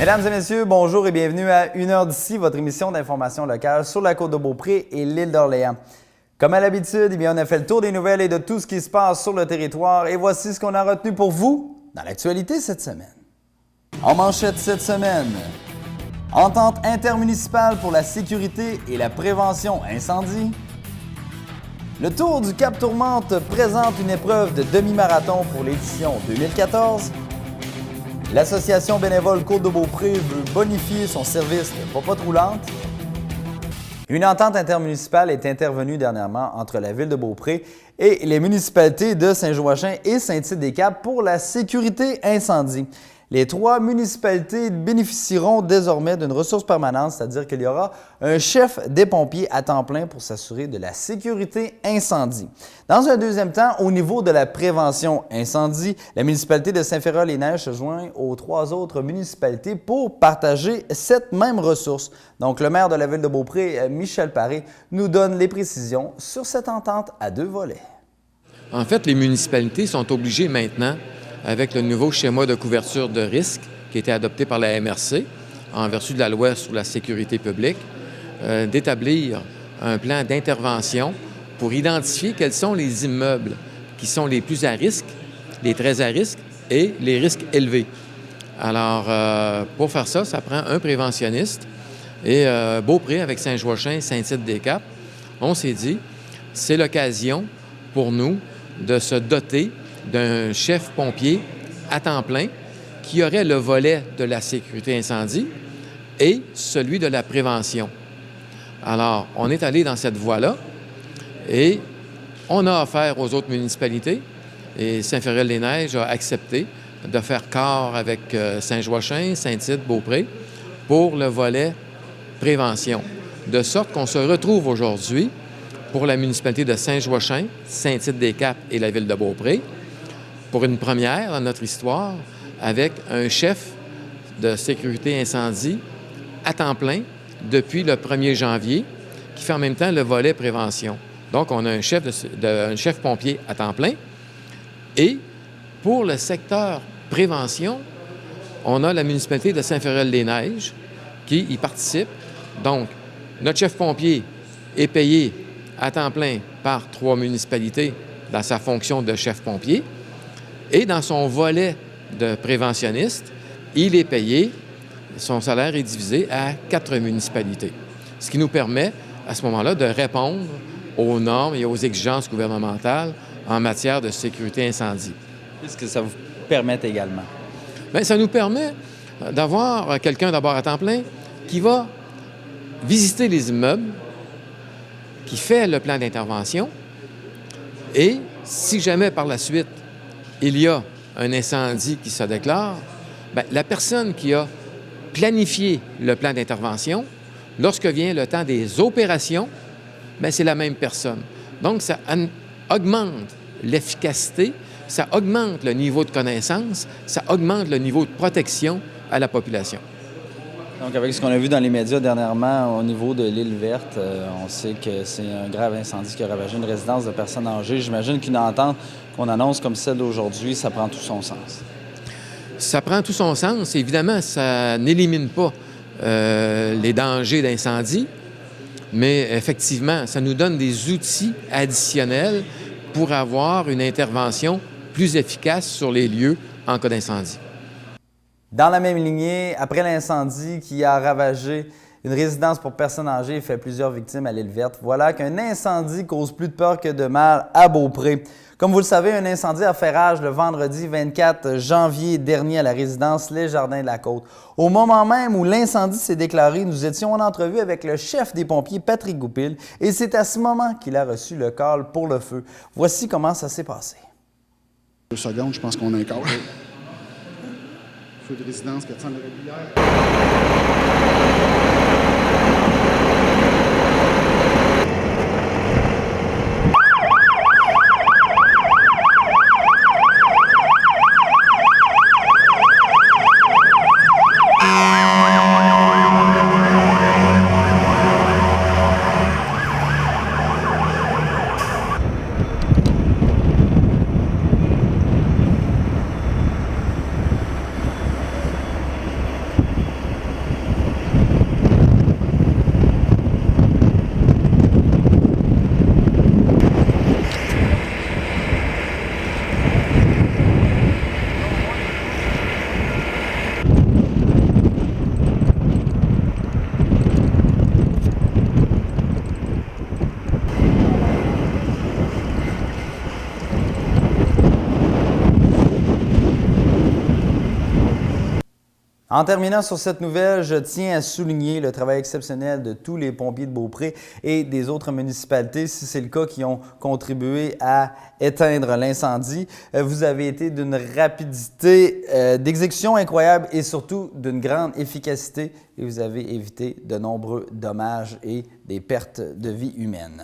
Mesdames et messieurs, bonjour et bienvenue à Une heure d'ici, votre émission d'information locale sur la Côte-de-Beaupré et l'île d'Orléans. Comme à l'habitude, on a fait le tour des nouvelles et de tout ce qui se passe sur le territoire et voici ce qu'on a retenu pour vous dans l'actualité cette semaine. En manchette cette semaine, entente intermunicipale pour la sécurité et la prévention incendie. Le Tour du Cap Tourmente présente une épreuve de demi-marathon pour l'édition 2014. L'Association bénévole Côte-de-Beaupré veut bonifier son service de popote roulante. Une entente intermunicipale est intervenue dernièrement entre la Ville de Beaupré et les municipalités de Saint-Joachim et Saint-Tite-des-Caps pour la sécurité incendie. Les trois municipalités bénéficieront désormais d'une ressource permanente, c'est-à-dire qu'il y aura un chef des pompiers à temps plein pour s'assurer de la sécurité incendie. Dans un deuxième temps, au niveau de la prévention incendie, la municipalité de Saint-Féral-les-Neiges se joint aux trois autres municipalités pour partager cette même ressource. Donc, le maire de la Ville de Beaupré, Michel Paré, nous donne les précisions sur cette entente à deux volets. En fait, les municipalités sont obligées maintenant, avec le nouveau schéma de couverture de risque qui a été adopté par la MRC en vertu de la loi sur la sécurité publique, d'établir un plan d'intervention pour identifier quels sont les immeubles qui sont les plus à risque, les très à risque et les risques élevés. Alors, pour faire ça, ça prend un préventionniste et Beaupré avec Saint-Joachim et Saint-Tite-des-Caps, on s'est dit, c'est l'occasion pour nous de se doter d'un chef pompier à temps plein qui aurait le volet de la sécurité incendie et celui de la prévention. Alors, on est allé dans cette voie-là et on a offert aux autres municipalités et Saint-Féral-les-Neiges a accepté de faire corps avec Saint-Joachim, Saint-Tite, Beaupré pour le volet prévention. De sorte qu'on se retrouve aujourd'hui pour la municipalité de Saint-Joachim, Saint-Tite-des-Caps et la ville de Beaupré pour une première dans notre histoire, avec un chef de sécurité incendie à temps plein depuis le 1er janvier, qui fait en même temps le volet prévention. Donc, on a un chef pompier à temps plein. Et pour le secteur prévention, on a la municipalité de Saint-Féral-les-Neiges qui y participe. Donc, notre chef pompier est payé à temps plein par 3 municipalités dans sa fonction de chef pompier. Et dans son volet de préventionniste, il est payé, son salaire est divisé à 4 municipalités. Ce qui nous permet, à ce moment-là, de répondre aux normes et aux exigences gouvernementales en matière de sécurité incendie. Qu'est-ce que ça vous permet également? Bien, ça nous permet d'avoir quelqu'un d'abord à temps plein qui va visiter les immeubles, qui fait le plan d'intervention et si jamais par la suite, il y a un incendie qui se déclare, bien, la personne qui a planifié le plan d'intervention, lorsque vient le temps des opérations, bien, c'est la même personne. Donc, ça augmente l'efficacité, ça augmente le niveau de connaissance, ça augmente le niveau de protection à la population. Donc, avec ce qu'on a vu dans les médias dernièrement au niveau de l'île verte, on sait que c'est un grave incendie qui a ravagé une résidence de personnes âgées. J'imagine qu'une entente qu'on annonce comme celle d'aujourd'hui, ça prend tout son sens. Ça prend tout son sens. Évidemment, ça n'élimine pas les dangers d'incendie, mais effectivement, ça nous donne des outils additionnels pour avoir une intervention plus efficace sur les lieux en cas d'incendie. Dans la même lignée, après l'incendie qui a ravagé une résidence pour personnes âgées et fait plusieurs victimes à l'île verte, voilà qu'un incendie cause plus de peur que de mal à Beaupré. Comme vous le savez, un incendie a fait rage le vendredi 24 janvier dernier à la résidence Les Jardins de la Côte. Au moment même où l'incendie s'est déclaré, nous étions en entrevue avec le chef des pompiers, Patrick Goupil, et c'est à ce moment qu'il a reçu le call pour le feu. Voici comment ça s'est passé. 2 secondes, je pense qu'on a un call. Feu de résidence 400 de régulière. En terminant sur cette nouvelle, je tiens à souligner le travail exceptionnel de tous les pompiers de Beaupré et des autres municipalités, si c'est le cas, qui ont contribué à éteindre l'incendie. Vous avez été d'une rapidité d'exécution incroyable et surtout d'une grande efficacité et vous avez évité de nombreux dommages et des pertes de vie humaines.